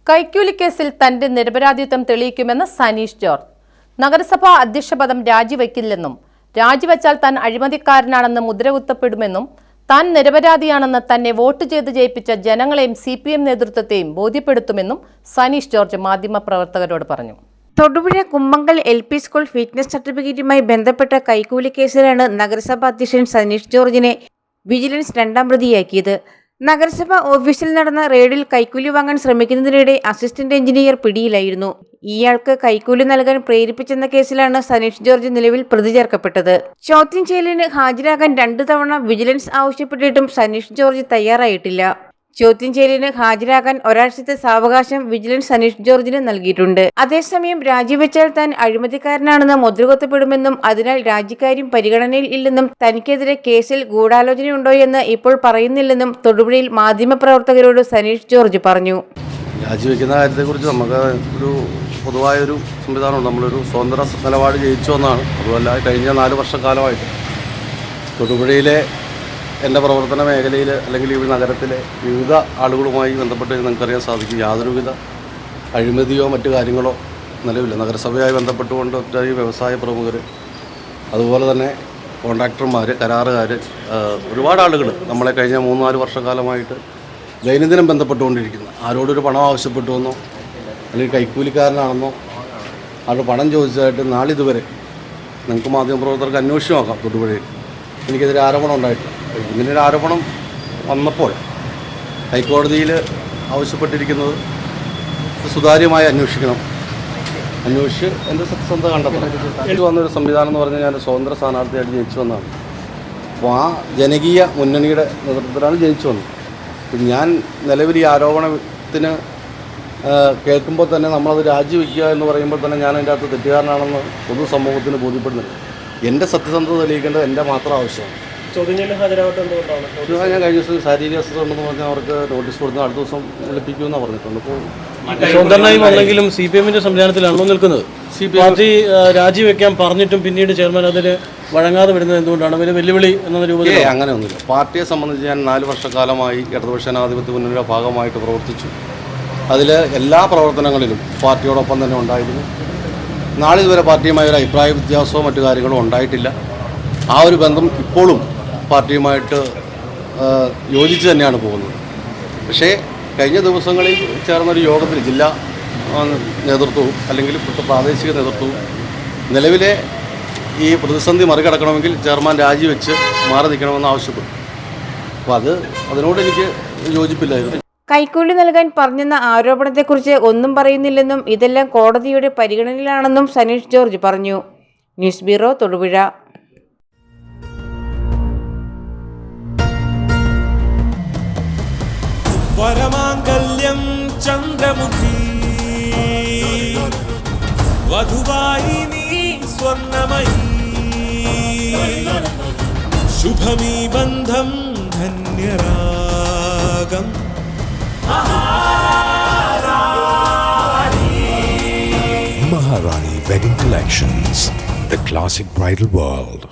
കൈക്കൂലി കേസിൽ തന്റെ നിരപരാധിത്വം തെളിയിക്കുമെന്ന് സനീഷ് ജോർജ്. നഗരസഭാ അധ്യക്ഷപദം രാജിവെക്കില്ലെന്നും രാജിവെച്ചാൽ താൻ അഴിമതിക്കാരനാണെന്ന് മുദ്രകുത്തപ്പെടുമെന്നും താൻ നിരപരാധിയാണെന്ന് തന്നെ വോട്ട് ചെയ്ത് ജയിപ്പിച്ച ജനങ്ങളെയും CPM നേതൃത്വത്തെയും ബോധ്യപ്പെടുത്തുമെന്നും സനീഷ് ജോർജ് മാധ്യമപ്രവർത്തകരോട് പറഞ്ഞു. തൊടുപുഴ കുമ്മങ്കൽ LP സ്കൂൾ ഫിറ്റ്നസ് സർട്ടിഫിക്കറ്റുമായി ബന്ധപ്പെട്ട കൈക്കൂലി കേസിലാണ് നഗരസഭാ അധ്യക്ഷൻ സനീഷ് ജോർജിനെ വിജിലൻസ് രണ്ടാം പ്രതിയാക്കിയത്. നഗരസഭ ഓഫീസിൽ നടന്ന റെയ്ഡിൽ കൈക്കൂലി വാങ്ങാൻ ശ്രമിക്കുന്നതിനിടെ അസിസ്റ്റന്റ് എഞ്ചിനീയർ പിടിയിലായിരുന്നു. ഇയാൾക്ക് കൈക്കൂലി നൽകാൻ പ്രേരിപ്പിച്ചെന്ന കേസിലാണ് സനീഷ് ജോർജ് നിലവിൽ പ്രതി ചേർക്കപ്പെട്ടത്. ചോദ്യം ചെയ്യലിന് ഹാജരാകാൻ 2 തവണ വിജിലൻസ് ആവശ്യപ്പെട്ടിട്ടും സനീഷ് ജോർജ് തയ്യാറായിട്ടില്ല. ചോദ്യം ചെയ്യലിന് ഹാജരാകാൻ ഒരാഴ്ചത്തെ സാവകാശം വിജിലൻസ് സനീഷ് ജോർജിന് നൽകിയിട്ടുണ്ട്. അതേസമയം രാജിവെച്ചാൽ താൻ അഴിമതിക്കാരനാണെന്ന് മുദ്രകുത്തപ്പെടുമെന്നും അതിനാൽ രാജിക്കാര്യം പരിഗണനയിൽ ഇല്ലെന്നും തനിക്കെതിരെ കേസിൽ ഗൂഢാലോചനയുണ്ടോയെന്ന് ഇപ്പോൾ പറയുന്നില്ലെന്നും തൊടുപുഴയിൽ മാധ്യമപ്രവർത്തകരോട് സനീഷ് ജോർജ് പറഞ്ഞു. രാജിവെക്കുന്ന കാര്യത്തെക്കുറിച്ച് നമുക്ക് ഒരു പൊതുവായൊരു സംവിധാനമുണ്ട്. നമ്മളൊരു സ്വതന്ത്ര നിലപാട് ജയിച്ചു എന്നാണ്. അതുമല്ല കഴിഞ്ഞ 4 വർഷക്കാലമായിട്ട് തൊടുപുഴയിലെ എൻ്റെ പ്രവർത്തന മേഖലയിൽ അല്ലെങ്കിൽ ഈ നഗരത്തിലെ വിവിധ ആളുകളുമായി ബന്ധപ്പെട്ട് നമുക്കറിയാൻ സാധിക്കും. യാതൊരുവിധ അഴിമതിയോ മറ്റു കാര്യങ്ങളോ നിലവില്ല. നഗരസഭയുമായി ബന്ധപ്പെട്ടുകൊണ്ട് ഒറ്റ വ്യവസായ പ്രമുഖർ, അതുപോലെ തന്നെ കോൺട്രാക്ടർമാർ, കരാറുകാർ, ഒരുപാട് ആളുകൾ നമ്മളെ കഴിഞ്ഞ 3-4 വർഷക്കാലമായിട്ട് ദൈനംദിനം ബന്ധപ്പെട്ടുകൊണ്ടിരിക്കുന്നു. ആരോടൊരു പണം ആവശ്യപ്പെട്ടുവെന്നോ അല്ലെങ്കിൽ കൈക്കൂലിക്കാരനാണെന്നോ ആരുടെ പണം ചോദിച്ചതായിട്ട് നാളിതുവരെ നിങ്ങൾക്ക് മാധ്യമപ്രവർത്തകർക്ക് അന്വേഷിച്ച് നോക്കാം. തൊടുപുഴയിൽ എനിക്കെതിരെ ആരോപണം ഉണ്ടായിട്ടില്ല. ഇങ്ങനൊരു ആരോപണം വന്നപ്പോൾ ഹൈക്കോടതിയിൽ ആവശ്യപ്പെട്ടിരിക്കുന്നത് സുതാര്യമായി അന്വേഷിക്കണം, അന്വേഷിച്ച് എൻ്റെ സത്യസന്ധത കണ്ടെത്തണം. വന്നൊരു സംവിധാനം എന്ന് പറഞ്ഞാൽ ഞാൻ സ്വതന്ത്ര സ്ഥാനാർത്ഥിയായിട്ട് ജയിച്ചു വന്നതാണ്. അപ്പോൾ ആ ജനകീയ മുന്നണിയുടെ നേതൃത്വത്തിലാണ് ജയിച്ചു വന്നത്. ഞാൻ നിലവിൽ ഈ ആരോപണത്തിന് കേൾക്കുമ്പോൾ തന്നെ നമ്മളത് രാജിവെക്കുക എന്ന് പറയുമ്പോൾ തന്നെ ഞാൻ അതിൻ്റെ അകത്ത് തെറ്റുകാരനാണെന്ന് പൊതുസമൂഹത്തിന് ബോധ്യപ്പെടുന്നുണ്ട്. എൻ്റെ സത്യസന്ധത തെളിയിക്കേണ്ടത് എൻ്റെ മാത്രം ആവശ്യമാണ്. ഞാൻ കഴിഞ്ഞ ദിവസം ശാരീരിക അസ്വസ്ഥ ഉണ്ടെന്ന് പറഞ്ഞാൽ അവർക്ക് നോട്ടീസ് കൊടുത്ത് അടുത്ത ദിവസം വിളിപ്പിക്കുമെന്നാണ് പറഞ്ഞിട്ടുണ്ട്. അപ്പോൾ സ്വതന്ത്രനായി വന്നെങ്കിലും CPMന്റെ സംവിധാനത്തിലാണല്ലോ നിൽക്കുന്നത്. പാർട്ടി രാജിവെക്കാൻ പറഞ്ഞിട്ടും പിന്നീട് ചെയർമാൻ അതിന് വഴങ്ങാതെ വിടുന്നത് എന്തുകൊണ്ടാണ്? അതിന് വെല്ലുവിളി എന്ന രൂപത്തിൽ അങ്ങനെയൊന്നുമില്ല. പാർട്ടിയെ സംബന്ധിച്ച് ഞാൻ 4 വർഷക്കാലമായി ഇടതുപക്ഷ ജനാധിപത്യ മുന്നണിയുടെ ഭാഗമായിട്ട് പ്രവർത്തിച്ചു. അതിൽ എല്ലാ പ്രവർത്തനങ്ങളിലും പാർട്ടിയോടൊപ്പം തന്നെ ഉണ്ടായിരുന്നു. നാളിതുവരെ പാർട്ടിയുമായി ഒരു അഭിപ്രായ വ്യത്യാസമോ മറ്റു കാര്യങ്ങളോ ഉണ്ടായിട്ടില്ല. ആ ഒരു ബന്ധം ഇപ്പോഴും പാർട്ടിയുമായിട്ട് യോജിച്ച് തന്നെയാണ് പോകുന്നത്. പക്ഷേ കഴിഞ്ഞ ദിവസങ്ങളിൽ ചേർന്നൊരു യോഗത്തിൽ ജില്ലാ നേതൃത്വവും അല്ലെങ്കിൽ പ്രാദേശിക നേതൃത്വവും നിലവിലെ ഈ പ്രതിസന്ധി മറികടക്കണമെങ്കിൽ ചെയർമാൻ രാജിവെച്ച് മാറി നിൽക്കണമെന്ന് ആവശ്യപ്പെട്ടു. അപ്പോൾ അതിനോട് എനിക്ക് യോജിപ്പില്ലായിരുന്നു. കൈക്കൂലി നൽകാൻ പറഞ്ഞെന്ന ആരോപണത്തെക്കുറിച്ച് ഒന്നും പറയുന്നില്ലെന്നും ഇതെല്ലാം കോടതിയുടെ പരിഗണനയിലാണെന്നും സനീഷ് ജോർജ് പറഞ്ഞു. News bureau, Thodupuzha. വരമാംഗല്യം ചന്ദ്രമുഖി വധുവായി നീ സ്വർണ്ണമയി ശുഭമീ ബന്ധം ധന്യരാഗം Maharani Wedding Collections, the classic bridal world.